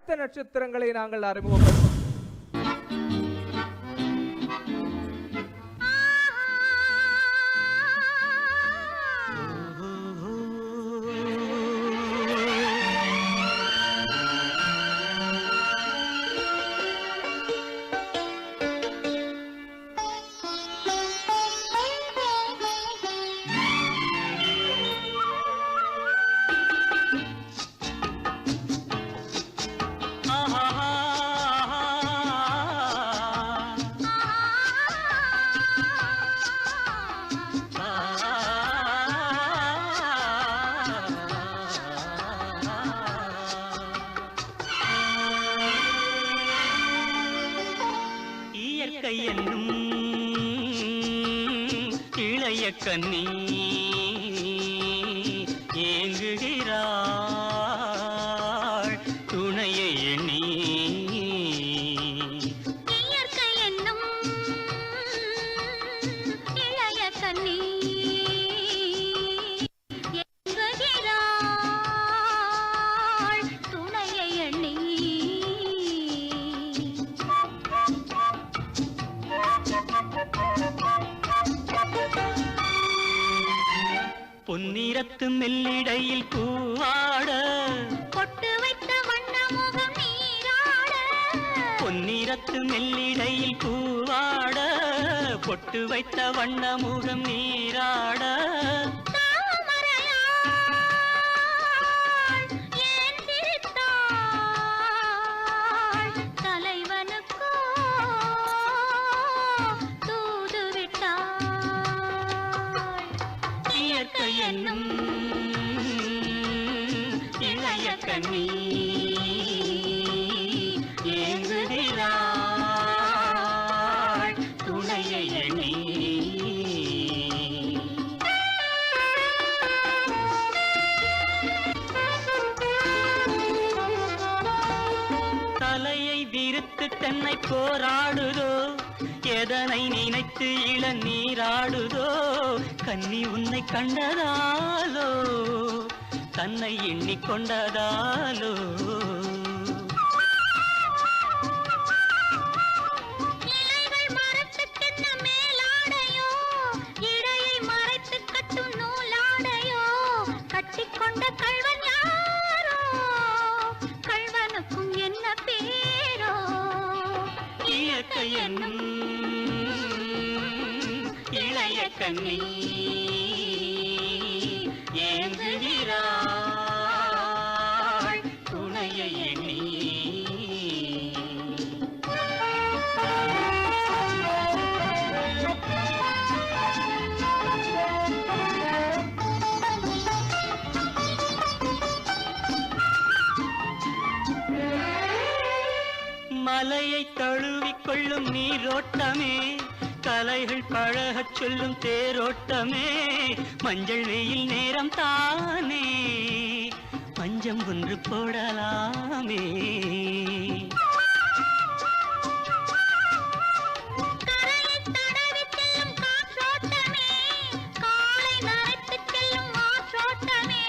அடுத்த நட்சத்திரங்களை நாங்கள் அறிமுகப்படுத்தோம். என்னும் இளைய கண்ணி ஏங்குகிறாள் துணையை எண்ணி. இயற்கை என்னும் இளைய கண்ணி ஏங்குகிறாள் துணையை எண்ணி. பொன்னிறத்து மெல்லிடையில் பூவாட பொட்டு வைத்த வண்ண முகம் நீராட. பொன்னிறத்து மெல்லிடையில் பூவாட பொட்டு வைத்த வண்ண முகம் நீராட. தாமரையாள் ஏன் சிரித்தாள் தலைவனுக்கோ தூது விட்டாள். இயற்கை என்னும் இளைய கண்ணி ஏங்குகிறாள் துணையை எண்ணி. தலையை விரித்து தன்னை போராடுதோ எதனை நினைத்து இளநீராடுதோ. கன்னி உன்னை கண்டதாலோ தன்னை எண்ணிக்கொண்டதாலோ. இலைகள் மரத்துக்கென்ன மேலாடையோ இடையை மறைத்து கட்டும் நூலாடையோ. கட்டிக்கொண்ட கள்வன் யாரோ கள்வனுக்கும் என்ன பேரோ. இயற்கை என்னும் இளைய கண்ணி ஏங்குகிறாள் துணையை எண்ணி. மலையை தழுவிக்கொள்ளும் நீரோட்டமே கலைகள் பழகச் சொல்லும் தேரோட்டமே. மஞ்சள் வெயில் நேரம் தானே பஞ்சம் ஒன்று போடலாமே. கரையை தடவி செல்லும் காற்றோட்டமே காலை நரைத்து செல்லும் ஆற்றோட்டமே.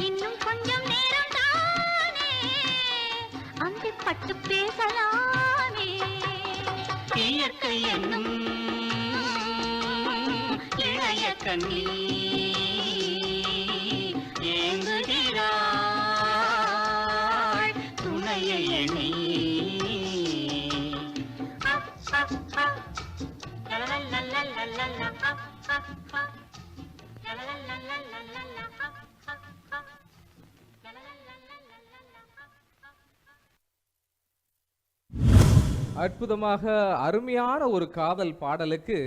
இன்னும் கொஞ்சம் நேரம் தானே அந்திப்பட்டு பேசலாமே. இயற்கை என்னும் இளைய கண்ணி ஏங்குகிறாள் துணையை எண்ணி. அற்புதமாக அருமையான ஒரு காதல் பாடலுக்கு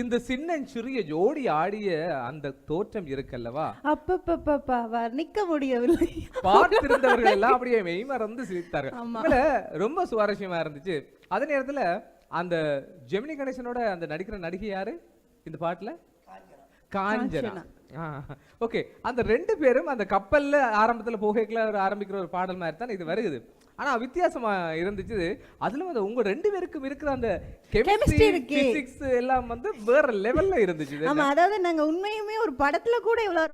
இந்த சின்னஞ்சிறிய ஜோடி ஆடிய அந்த தோற்றம் இருக்கல்லவா, அப்பப்பப்பா வர்ணிக்க முடியவில்லை. பார்த்திருந்தவர்கள் எல்லாம் அப்படியே மெய்மறந்து சிரித்தார்கள். ஆமா. உண்மையில ரொம்ப சுவாரஸ்யமா இருந்துச்சு. அதே நேரத்துல அந்த ஜெமினி கணேசனோட அந்த நடிக்கிற நடிகை யாரு இந்த பாட்டுல? காஞ்சனா. ஓகே, அந்த ரெண்டு பேரும் அந்த கப்பல்ல ஆரம்பத்துல போகைக்குள்ள ஆரம்பிக்கிற ஒரு பாடல் மாதிரி தான் இது வருகுது. ஆனா வித்தியாசமா இருந்துச்சு. அதுல வந்து உங்க ரெண்டு பேருக்கும் இருக்கிற அந்த கெமிஸ்ட்ரி பிசிக்ஸ் எல்லாம் வந்து வேற லெவல்ல இருந்துச்சு. ஆமா, அதாவது நாங்க உண்மையுமே ஒரு படத்துல கூட இவ்வளவு